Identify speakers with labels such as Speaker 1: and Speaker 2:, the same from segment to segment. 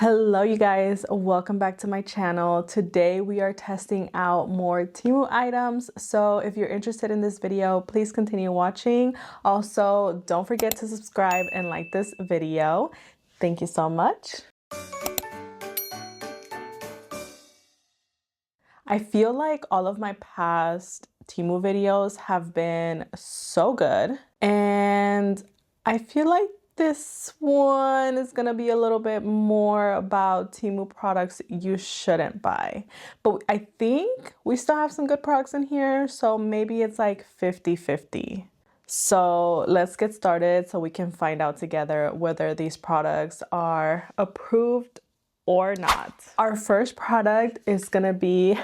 Speaker 1: Hello you guys, welcome back to my channel. Today we are testing out more Temu items, so if you're interested in this video, please continue watching. Also, don't forget to subscribe and like this video. Thank you so much. I feel like all of my past Temu videos have been so good, and I feel like this one is gonna be a little bit more about Temu products you shouldn't buy. But I think we still have some good products in here, so maybe it's like 50-50. So let's get started so we can find out together whether these products are approved or not. Our first product is gonna be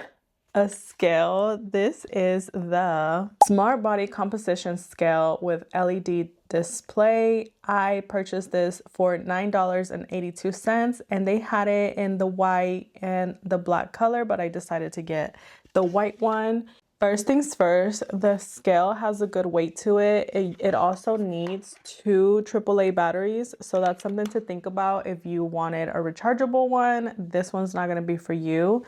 Speaker 1: a scale. This is the Smart Body Composition Scale with LED display. I purchased this for $9.82 and they had it in the white and the black color, but I decided to get the white one. First things first, the scale has a good weight to it. It also needs 2 AAA batteries, so that's something to think about if you wanted a rechargeable one. This one's not going to be for you.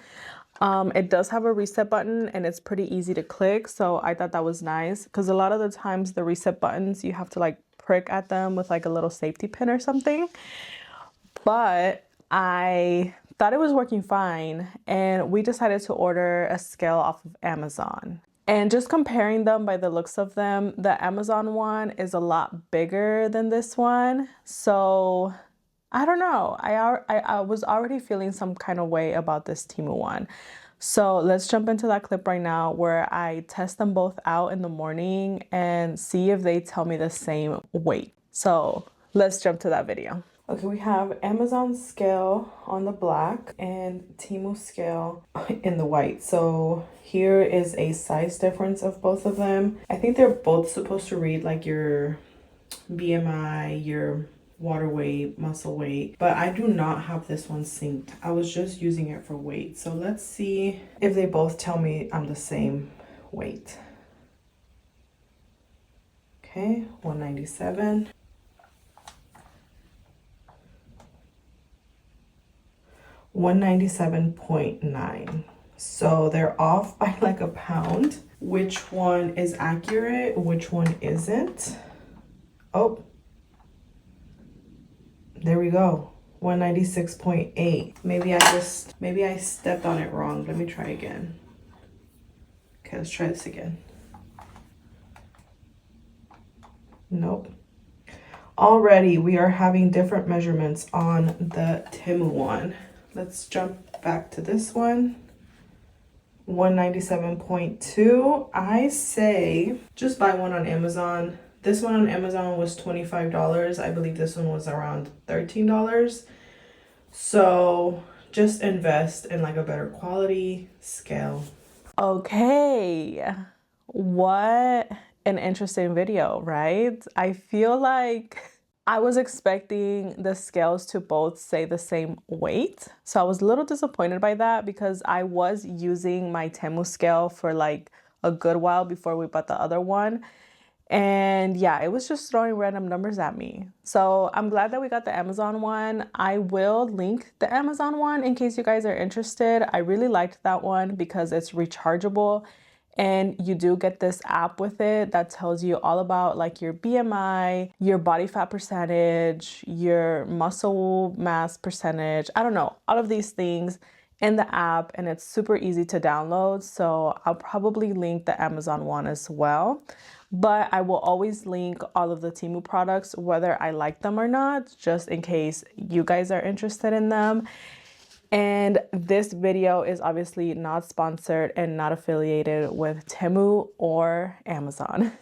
Speaker 1: It does have a reset button and it's pretty easy to click, so I thought that was nice because a lot of the times the reset buttons you have to like prick at them with like a little safety pin or something. But I thought it was working fine and we decided to order a scale off of Amazon. And just comparing them by the looks of them, the Amazon one is a lot bigger than this one. So I don't know. I was already feeling some kind of way about this Temu one. So let's jump into that clip right now where I test them both out in the morning and see if they tell me the same weight. So let's jump to that video. Okay, we have Amazon scale on the black and Temu scale in the white. So here is a size difference of both of them. I think they're both supposed to read like your BMI, your water weight, muscle weight, but I do not have this one synced. I was just using it for weight. So let's see if they both tell me I'm the same weight. Okay, 197. 197.9. So they're off by like a pound. Which one is accurate? Which one isn't? Oh, there we go. 196.8. Maybe I stepped on it wrong. Let me try again. Okay, let's try this again. Nope. Already we are having different measurements on the Temu one. Let's jump back to this one. 197.2. I say just buy one on Amazon. This one on Amazon was $25. I believe this one was around $13. So just invest in like a better quality scale. Okay, what an interesting video, right? I feel like I was expecting the scales to both say the same weight. So I was a little disappointed by that because I was using my Temu scale for like a good while before we bought the other one. And yeah, it was just throwing random numbers at me. So I'm glad that we got the Amazon one. I will link the Amazon one in case you guys are interested. I really liked that one because it's rechargeable and you do get this app with it that tells you all about like your BMI, your body fat percentage, your muscle mass percentage. I don't know, all of these things in the app, and it's super easy to download. So I'll probably link the Amazon one as well. But I will always link all of the Temu products, whether I like them or not, just in case you guys are interested in them. And this video is obviously not sponsored and not affiliated with Temu or Amazon.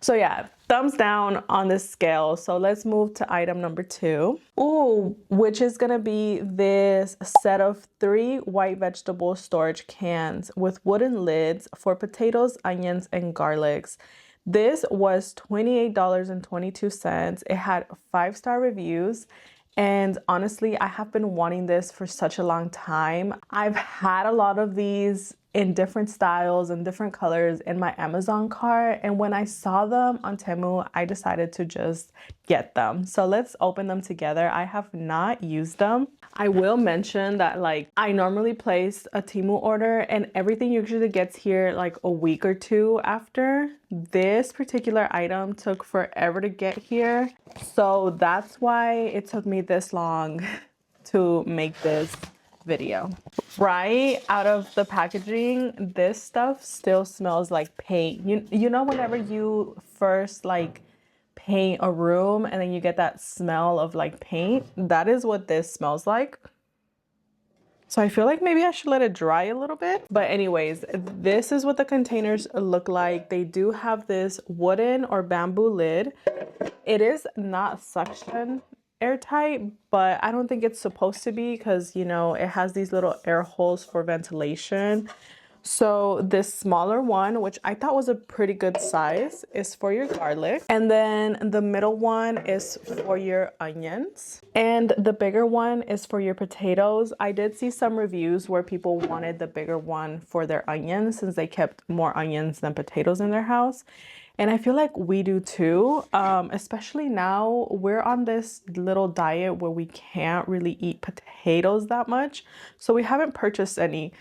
Speaker 1: So yeah, thumbs down on this scale. So let's move to item number 2. Ooh, which is gonna be this set of 3 white vegetable storage cans with wooden lids for potatoes, onions, and garlics. This was $28.22. It had 5-star reviews. And honestly, I have been wanting this for such a long time. I've had a lot of these in different styles and different colors in my Amazon cart. And when I saw them on Temu, I decided to just get them. So let's open them together. I have not used them. I will mention that like I normally place a Temu order and everything usually gets here like a week or two after. This particular item took forever to get here. So that's why it took me this long to make this video. Right out of the packaging, this stuff still smells like paint. You know whenever you first like paint a room and then you get that smell of like paint, that is what this smells like. So I feel like maybe I should let it dry a little bit. But anyways, this is what the containers look like. They do have this wooden or bamboo lid. It is not suction airtight, but I don't think it's supposed to be because, you know, it has these little air holes for ventilation. So this smaller one, which I thought was a pretty good size, is for your garlic. And then the middle one is for your onions. And the bigger one is for your potatoes. I did see some reviews where people wanted the bigger one for their onions since they kept more onions than potatoes in their house. And I feel like we do too, especially now we're on this little diet where we can't really eat potatoes that much. So we haven't purchased any.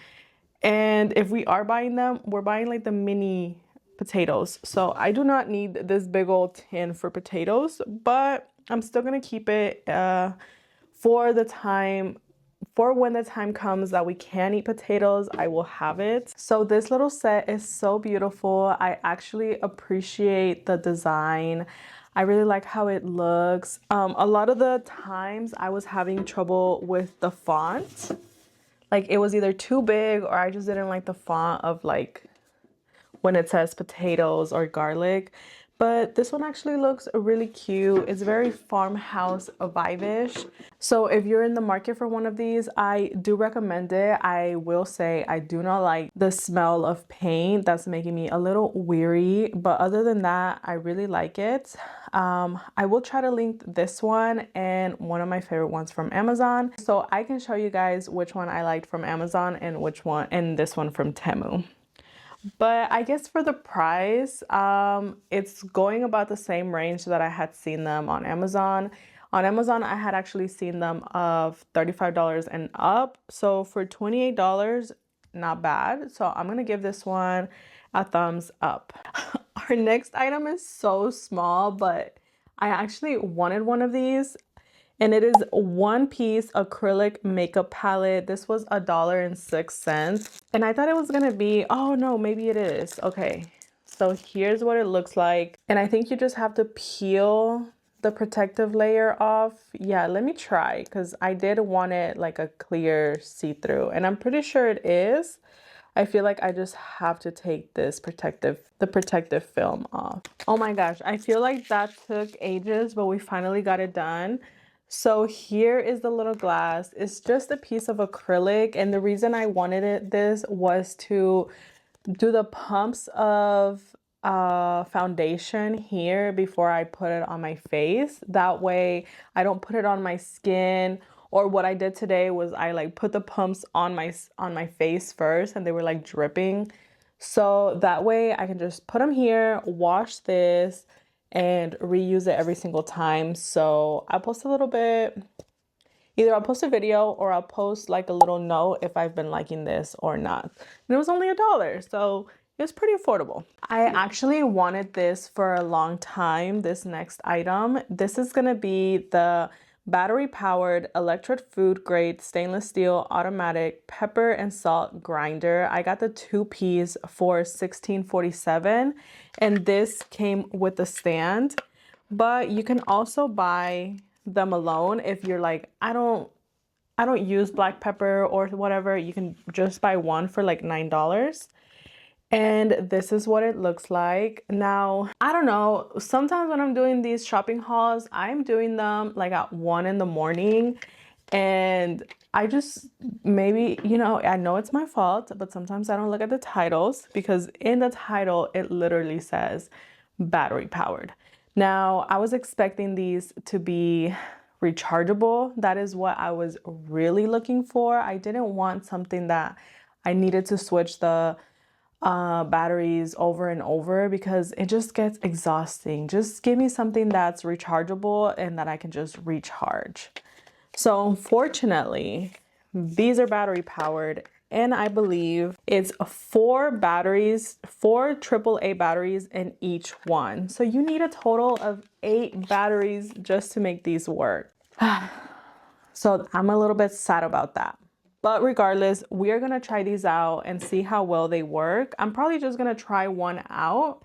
Speaker 1: And if we are buying them, we're buying like the mini potatoes. So I do not need this big old tin for potatoes, but I'm still gonna keep it for when the time comes that we can eat potatoes, I will have it. So this little set is so beautiful. I actually appreciate the design. I really like how it looks. A lot of the times I was having trouble with the font. Like it was either too big or I just didn't like the font of like when it says potatoes or garlic. But this one actually looks really cute. It's very farmhouse vibe-ish. So if you're in the market for one of these, I do recommend it. I will say I do not like the smell of paint. That's making me a little weary. But other than that, I really like it. I will try to link this one and one of my favorite ones from Amazon. So I can show you guys which one I liked from Amazon and which one and this one from Temu. But I guess for the price, it's going about the same range that I had seen them on Amazon. On Amazon, I had actually seen them of $35 and up. So for $28, not bad. So I'm going to give this one a thumbs up. Our next item is so small, but I actually wanted one of these. And it is one piece acrylic makeup palette. This was $1.06. And I thought it was gonna be, oh no, maybe it is. Okay, so here's what it looks like. And I think you just have to peel the protective layer off. Yeah, let me try, because I did want it like a clear see-through. And I'm pretty sure it is. I feel like I just have to take this the protective film off. Oh my gosh, I feel like that took ages, but we finally got it done. So here is the little glass. It's just a piece of acrylic, and the reason I wanted this was to do the pumps of foundation here before I put it on my face. That way I don't put it on my skin. Or what I did today was I like put the pumps on my face first, and they were like dripping. So that way I can just put them here, wash this, and reuse it every single time. So I'll post a little bit, either I'll post a video or I'll post like a little note if I've been liking this or not. And it was only $1, so it was pretty affordable. I actually wanted this for a long time, this next item. This is gonna be the battery-powered electric food grade stainless steel automatic pepper and salt grinder. I got the 2-piece for $16.47, and this came with the stand. But you can also buy them alone if you're like, I don't use black pepper or whatever. You can just buy one for like $9. And this is what it looks like. Now, I don't know, sometimes when I'm doing these shopping hauls, I'm doing them like at 1 in the morning. And I just, maybe, you know, I know it's my fault, but sometimes I don't look at the titles, because in the title, it literally says battery powered. Now, I was expecting these to be rechargeable. That is what I was really looking for. I didn't want something that I needed to switch the batteries over and over because it just gets exhausting. Just give me something that's rechargeable and that I can just recharge. So unfortunately, these are battery powered, and I believe it's 4 batteries, 4 AAA batteries in each one. So you need a total of 8 batteries just to make these work. So I'm a little bit sad about that. But regardless, we are gonna try these out and see how well they work. I'm probably just gonna try one out.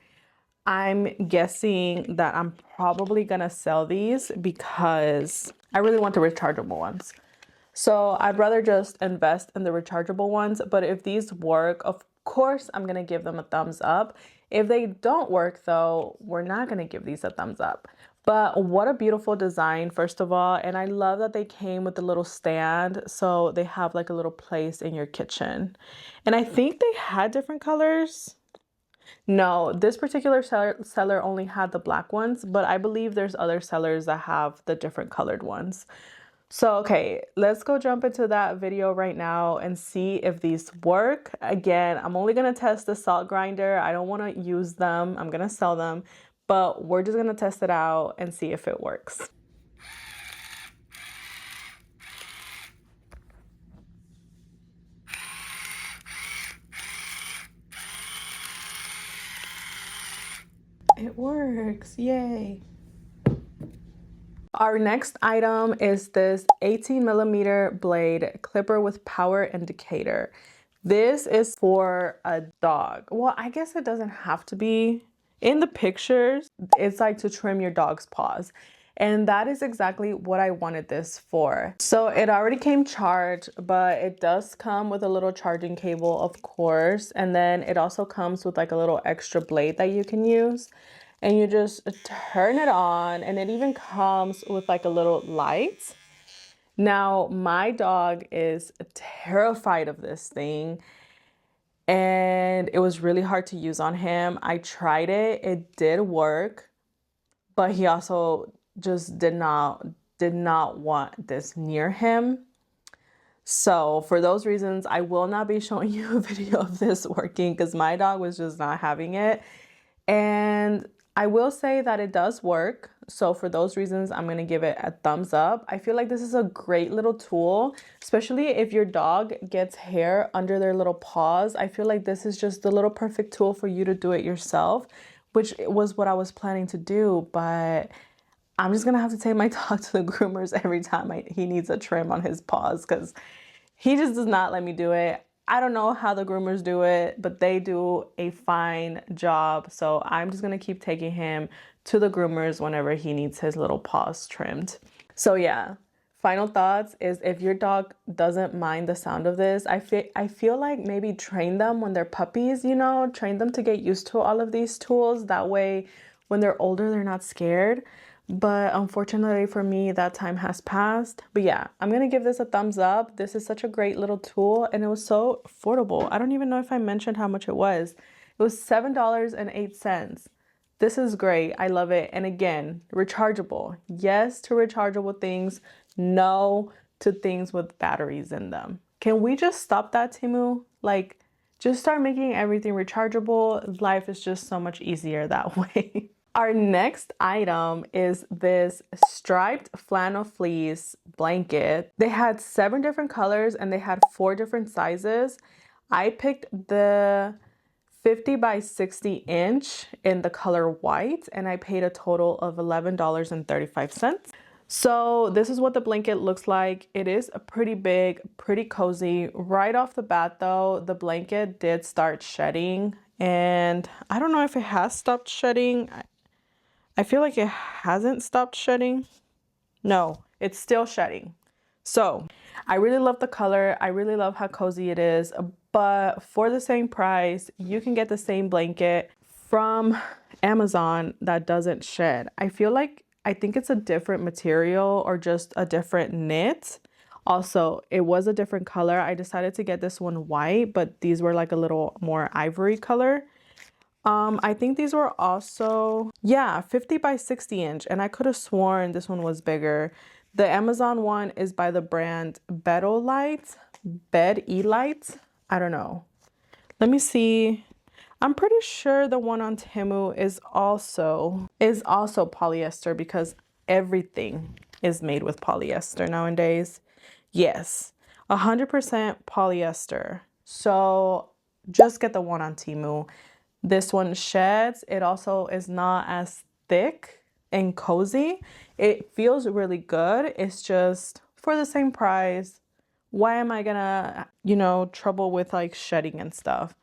Speaker 1: I'm guessing that I'm probably gonna sell these because I really want the rechargeable ones. So I'd rather just invest in the rechargeable ones, but if these work, of course, I'm gonna give them a thumbs up. If they don't work though, we're not gonna give these a thumbs up. But what a beautiful design, first of all. And I love that they came with a little stand, so they have like a little place in your kitchen. And I think they had different colors. No, this particular seller only had the black ones, but I believe there's other sellers that have the different colored ones. So, okay, let's go jump into that video right now and see if these work. Again, I'm only gonna test the salt grinder. I don't wanna use them. I'm gonna sell them, but we're just gonna test it out and see if it works. It works, yay. Our next item is this 18mm blade clipper with power indicator. This is for a dog. Well, I guess it doesn't have to be. In the pictures, it's like to trim your dog's paws. And that is exactly what I wanted this for. So it already came charged, but it does come with a little charging cable, of course. And then it also comes with like a little extra blade that you can use. And you just turn it on, and it even comes with like a little light. Now, my dog is terrified of this thing, and it was really hard to use on him. I tried it, it did work, but he also just did not want this near him. So for those reasons, I will not be showing you a video of this working because my dog was just not having it. And I will say that it does work. So for those reasons, I'm going to give it a thumbs up. I feel like this is a great little tool, especially if your dog gets hair under their little paws. I feel like this is just the little perfect tool for you to do it yourself, which was what I was planning to do. But I'm just going to have to take my dog to the groomers every time he needs a trim on his paws because he just does not let me do it. I don't know how the groomers do it, but they do a fine job. So I'm just going to keep taking him to the groomers whenever he needs his little paws trimmed. So yeah, final thoughts is if your dog doesn't mind the sound of this, I feel like maybe train them when they're puppies, you know, train them to get used to all of these tools. That way, when they're older, they're not scared. But unfortunately for me, that time has passed. But yeah, I'm going to give this a thumbs up. This is such a great little tool, and it was so affordable. I don't even know if I mentioned how much it was. It was $7.08. This is great. I love it. And again, rechargeable. Yes to rechargeable things. No to things with batteries in them. Can we just stop that, Temu? Like, just start making everything rechargeable. Life is just so much easier that way. Our next item is this striped flannel fleece blanket. They had 7 different colors and they had 4 different sizes. I picked the 50 by 60 inch in the color white, and I paid a total of $11.35. So this is what the blanket looks like. It is a pretty big, pretty cozy. Right off the bat though, the blanket did start shedding, and I don't know if it has stopped shedding. I feel like it hasn't stopped shedding. No, it's still shedding. So I really love the color. I really love how cozy it is. But for the same price, you can get the same blanket from Amazon that doesn't shed. I think it's a different material or just a different knit. Also, it was a different color. I decided to get this one white, but these were like a little more ivory color. I think these were also, yeah, 50 by 60 inch, and I could have sworn this one was bigger. The Amazon one is by the brand Bed-E-Lite. I don't know. Let me see. I'm pretty sure the one on Temu is also polyester because everything is made with polyester nowadays. Yes, 100% polyester. So just get the one on Temu. This one sheds. It also is not as thick and cozy. It feels really good. It's just for the same price. Why am I gonna, trouble with like shedding and stuff?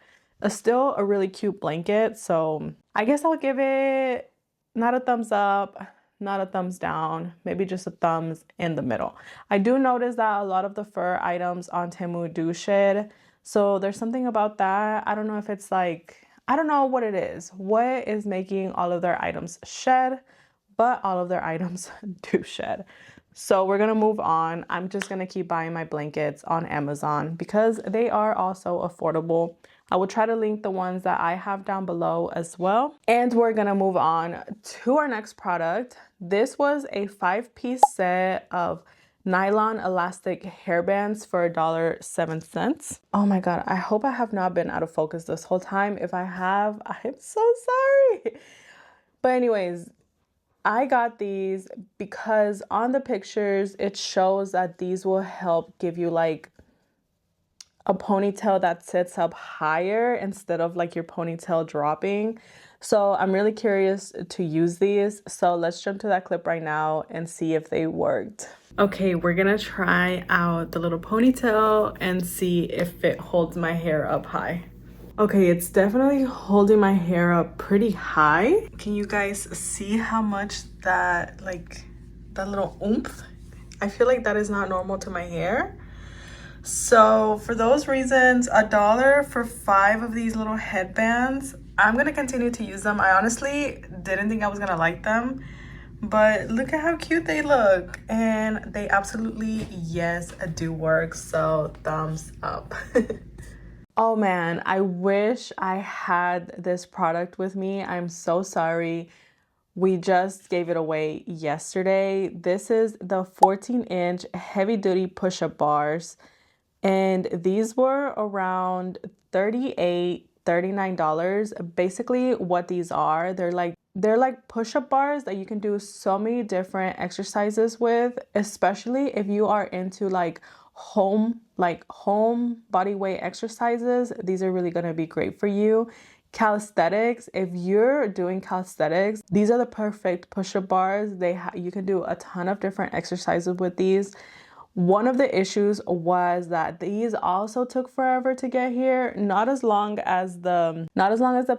Speaker 1: It's still a really cute blanket. So I guess I'll give it not a thumbs up, not a thumbs down, maybe just a thumbs in the middle. I do notice that a lot of the fur items on Temu do shed. So there's something about that. I don't know if it's like, I don't know what it is. What is making all of their items shed? But all of their items do shed. So we're gonna move on. I'm just gonna keep buying my blankets on Amazon because they are also affordable. I will try to link the ones that I have down below as well. And we're gonna move on to our next product. This was a 5-piece set of nylon elastic hairbands for $1.07. Oh my God, I hope I have not been out of focus this whole time. If I have, I'm so sorry. But anyways, I got these because on the pictures, it shows that these will help give you like a ponytail that sits up higher instead of like your ponytail dropping. So I'm really curious to use these. So let's jump to that clip right now and see if they worked. Okay, we're gonna try out the little ponytail and see if it holds my hair up high. Okay, it's definitely holding my hair up pretty high. Can you guys see how much that little oomph? I feel like that is not normal to my hair. So for those reasons, $1 for 5 of these little headbands. I'm gonna continue to use them. I honestly didn't think I was gonna like them, but look at how cute they look. And they absolutely, yes, do work. So thumbs up. Oh man, I wish I had this product with me. I'm so sorry. We just gave it away yesterday. This is the 14-inch heavy-duty push-up bars. And these were around $38, $39. Basically, what these are, they're like push-up bars that you can do so many different exercises with, especially if you are into like home body weight exercises. These are really going to be great for you. Calisthenics, if you're doing calisthenics, these are the perfect push-up bars. You can do a ton of different exercises with these. One of the issues was that these also took forever to get here. Not as long as the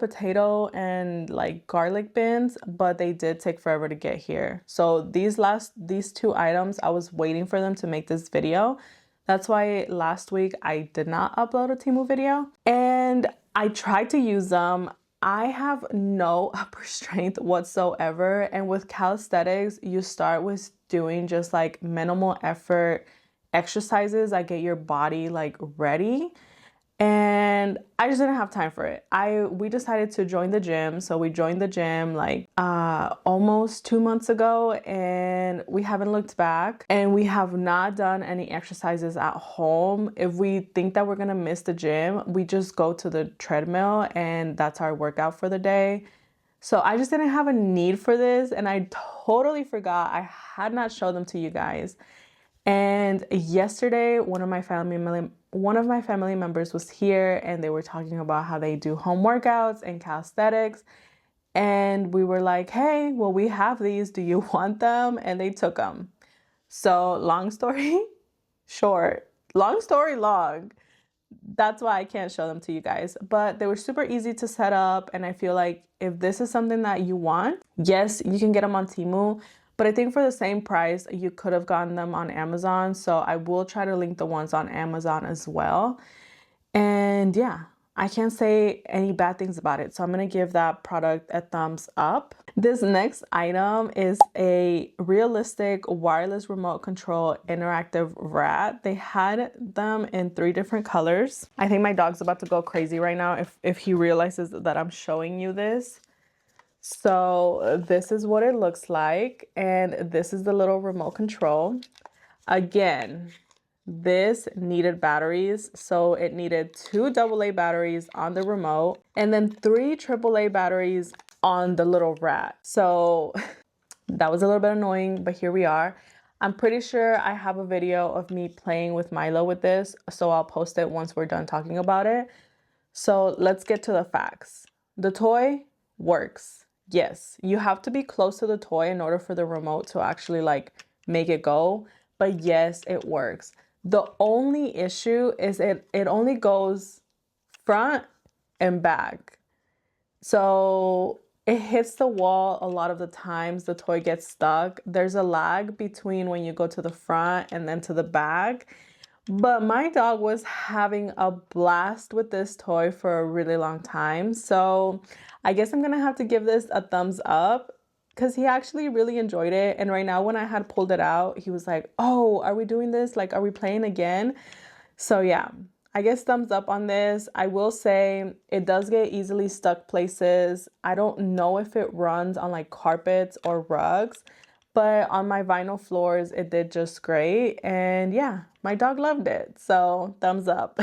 Speaker 1: potato and like garlic bins, but they did take forever to get here. So these 2 items, I was waiting for them to make this video. That's why last week I did not upload a Temu video. And I tried to use them. I have no upper strength whatsoever. And with calisthenics, you start with doing just like minimal effort exercises that get your body like ready. And I just didn't have time for it. We decided to join the gym. So we joined the gym like almost 2 months ago, and we haven't looked back, and we have not done any exercises at home. If we think that we're gonna miss the gym, we just go to the treadmill and that's our workout for the day. So I just didn't have a need for this, and I totally forgot I had not showed them to you guys. And yesterday, one of my family members was here, and they were talking about how they do home workouts and calisthenics. And we were like, hey, well, we have these. Do you want them? And they took them. So long story short, long story long. That's why I can't show them to you guys. But they were super easy to set up. And I feel like if this is something that you want, yes, you can get them on Temu. But I think for the same price, you could have gotten them on Amazon. So I will try to link the ones on Amazon as well. And yeah, I can't say any bad things about it. So I'm going to give that product a thumbs up. This next item is a realistic wireless remote control interactive rat. They had them in 3 different colors. I think my dog's about to go crazy right now if he realizes that I'm showing you this. So this is what it looks like, and this is the little remote control. Again, this needed batteries. So it needed 2 AA batteries on the remote and then 3 AAA batteries on the little rat. So that was a little bit annoying, but here we are. I'm pretty sure I have a video of me playing with Milo with this, so I'll post it once we're done talking about it. So let's get to the facts. The toy works. Yes, you have to be close to the toy in order for the remote to actually like make it go, but yes, it works. The only issue is it only goes front and back. So it hits the wall a lot of the times. The toy gets stuck. There's a lag between when you go to the front and then to the back. But my dog was having a blast with this toy for a really long time. So I guess I'm gonna have to give this a thumbs up because he actually really enjoyed it. And right now when I had pulled it out, he was like, oh, are we doing this? Like, are we playing again? So yeah, I guess thumbs up on this. I will say it does get easily stuck places. I don't know if it runs on like carpets or rugs, but on my vinyl floors, it did just great. And yeah, my dog loved it. So thumbs up.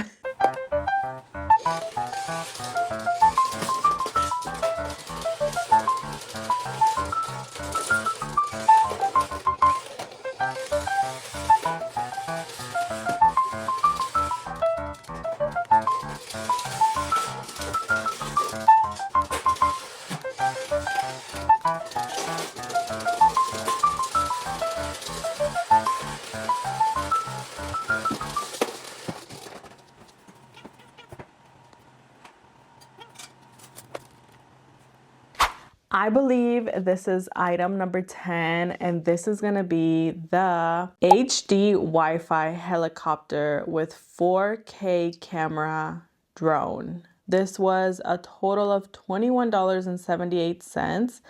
Speaker 1: I believe this is item number 10, and this is gonna be the HD Wi-Fi helicopter with 4K camera drone. This was a total of $21.78,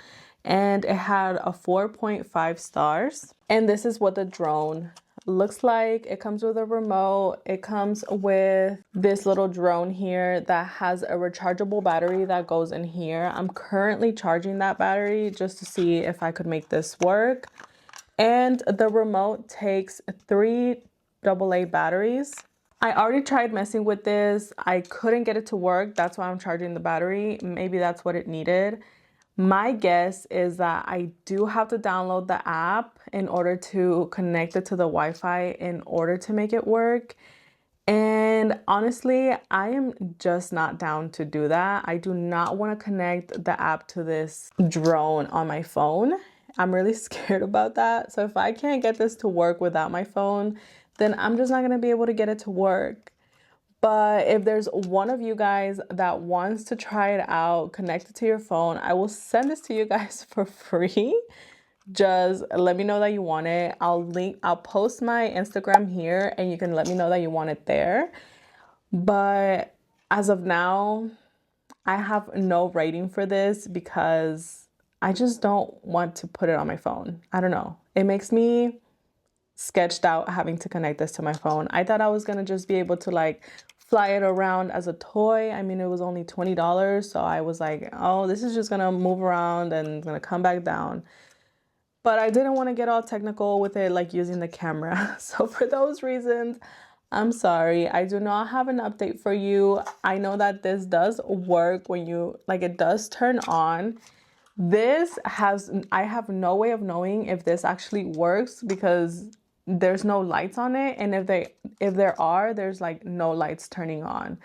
Speaker 1: and it had a 4.5 stars. And this is what the drone looks like. It comes with a remote. It comes with this little drone here that has a rechargeable battery that goes in here. I'm currently charging that battery just to see if I could make this work. And the remote takes 3 AA batteries. I already tried messing with this. I couldn't get it to work. That's why I'm charging the battery. Maybe that's what it needed. My guess is that I do have to download the app in order to connect it to the Wi-Fi in order to make it work. And honestly, I am just not down to do that. I do not want to connect the app to this drone on my phone. I'm really scared about that. So if I can't get this to work without my phone, then I'm just not going to be able to get it to work. But if there's one of you guys that wants to try it out, connect it to your phone, I will send this to you guys for free. Just let me know that you want it. I'll post my Instagram here and you can let me know that you want it there. But as of now, I have no rating for this because I just don't want to put it on my phone. I don't know. It makes me sketched out having to connect this to my phone. I thought I was gonna just be able to like fly it around as a toy. I mean, it was only $20, so I was like, oh, this is just gonna move around and it's gonna come back down. But I didn't want to get all technical with it, like using the camera. So for those reasons, I'm sorry. I do not have an update for you. I know that this does work when you, like, it does turn on. I have no way of knowing if this actually works because there's no lights on it, and if there's like no lights turning on.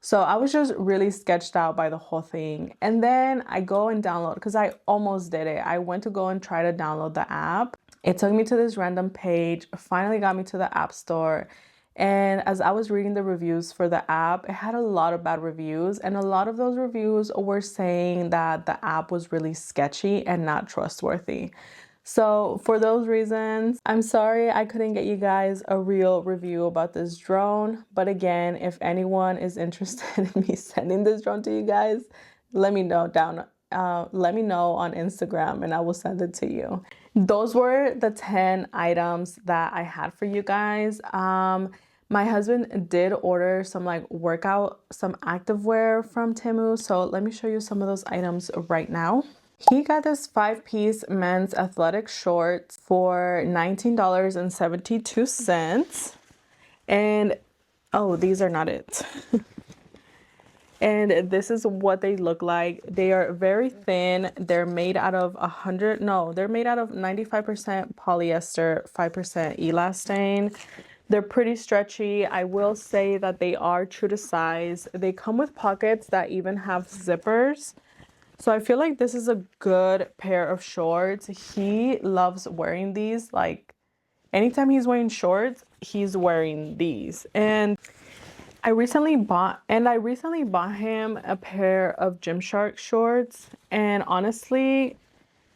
Speaker 1: So I was just really sketched out by the whole thing. And then I go and download, because I almost did it. I went to go and try to download the app. It took me to this random page, finally got me to the App Store. And as I was reading the reviews for the app, it had a lot of bad reviews. And a lot of those reviews were saying that the app was really sketchy and not trustworthy. So for those reasons, I'm sorry I couldn't get you guys a real review about this drone. But again, if anyone is interested in me sending this drone to you guys, let me know let me know on Instagram and I will send it to you. Those were the 10 items that I had for you guys. My husband did order some some activewear from Temu. So let me show you some of those items right now. He got this 5-piece men's athletic shorts for $19.72. And oh, these are not it. And this is what they look like. They are very thin. They're made out of they're made out of 95% polyester, 5% elastane. They're pretty stretchy. I will say that they are true to size. They come with pockets that even have zippers. So I feel like this is a good pair of shorts. He loves wearing these. Like anytime he's wearing shorts, he's wearing these. And I recently bought him a pair of Gymshark shorts, and honestly,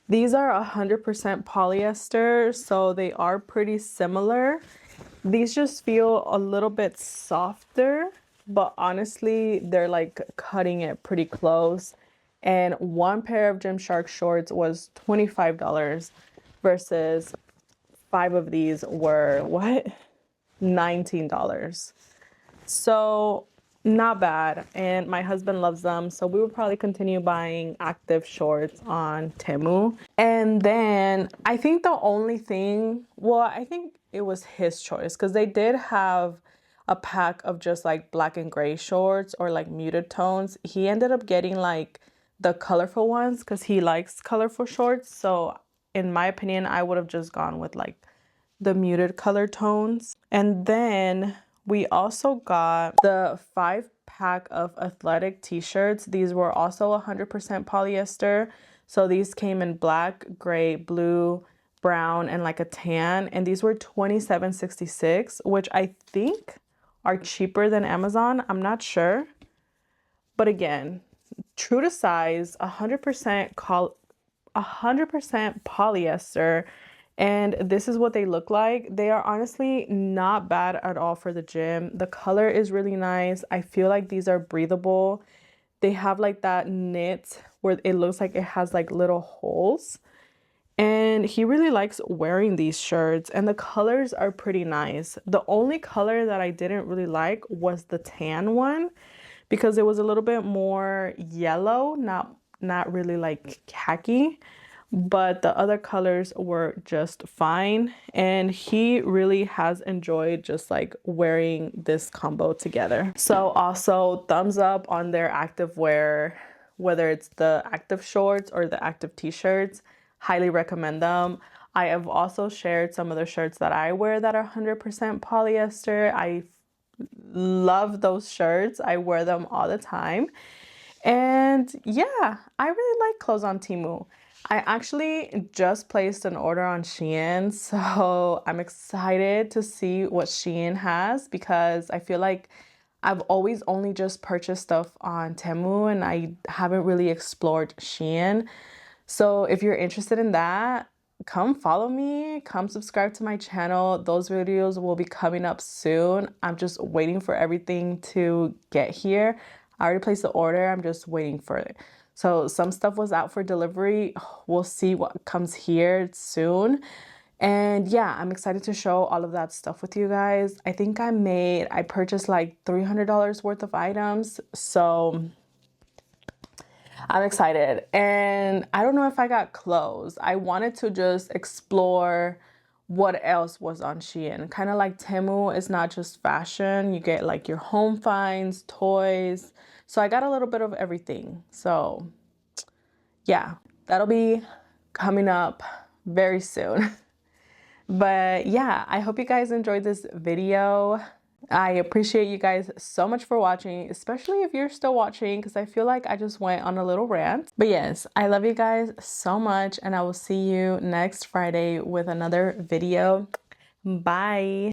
Speaker 1: these are 100% polyester, so they are pretty similar. These just feel a little bit softer, but honestly, they're like cutting it pretty close. And one pair of Gymshark shorts was $25 versus 5 of these were what? $19. So not bad, and my husband loves them, so we will probably continue buying active shorts on Temu. And then I think the only thing, well, I think it was his choice because they did have a pack of just like black and gray shorts or like muted tones. He ended up getting like the colorful ones because he likes colorful shorts. So in my opinion, I would have just gone with like the muted color tones. And then we also got the 5-pack of athletic t-shirts. These were also 100% polyester. So these came in black, gray, blue, brown, and like a tan. And these were $27.66, which I think are cheaper than Amazon. I'm not sure. But again, true to size, 100% polyester. And this is what they look like. They are honestly not bad at all for the gym. The color is really nice. I feel like these are breathable. They have like that knit where it looks like it has like little holes. And he really likes wearing these shirts, and the colors are pretty nice. The only color that I didn't really like was the tan one because it was a little bit more yellow, not really like khaki. But the other colors were just fine, and he really has enjoyed just like wearing this combo together. So also thumbs up on their activewear, whether it's the active shorts or the active t-shirts. Highly recommend them. I have also shared some of the shirts that I wear that are 100% polyester. I love those shirts. I wear them all the time. And yeah, I really like clothes on Temu. I actually just placed an order on Shein, so I'm excited to see what Shein has because I feel like I've always only just purchased stuff on Temu and I haven't really explored Shein. So if you're interested in that, come follow me, come subscribe to my channel. Those videos will be coming up soon. I'm just waiting for everything to get here. I already placed the order, I'm just waiting for it. So some stuff was out for delivery. We'll see what comes here soon. And yeah, I'm excited to show all of that stuff with you guys. I think I purchased like $300 worth of items. So I'm excited. And I don't know if I got clothes. I wanted to just explore what else was on Shein. Kind of like Temu is not just fashion. You get like your home finds, toys. So I got a little bit of everything. So yeah, that'll be coming up very soon. But yeah, I hope you guys enjoyed this video. I appreciate you guys so much for watching, especially if you're still watching, because I feel like I just went on a little rant. But yes, I love you guys so much, and I will see you next Friday with another video. Bye.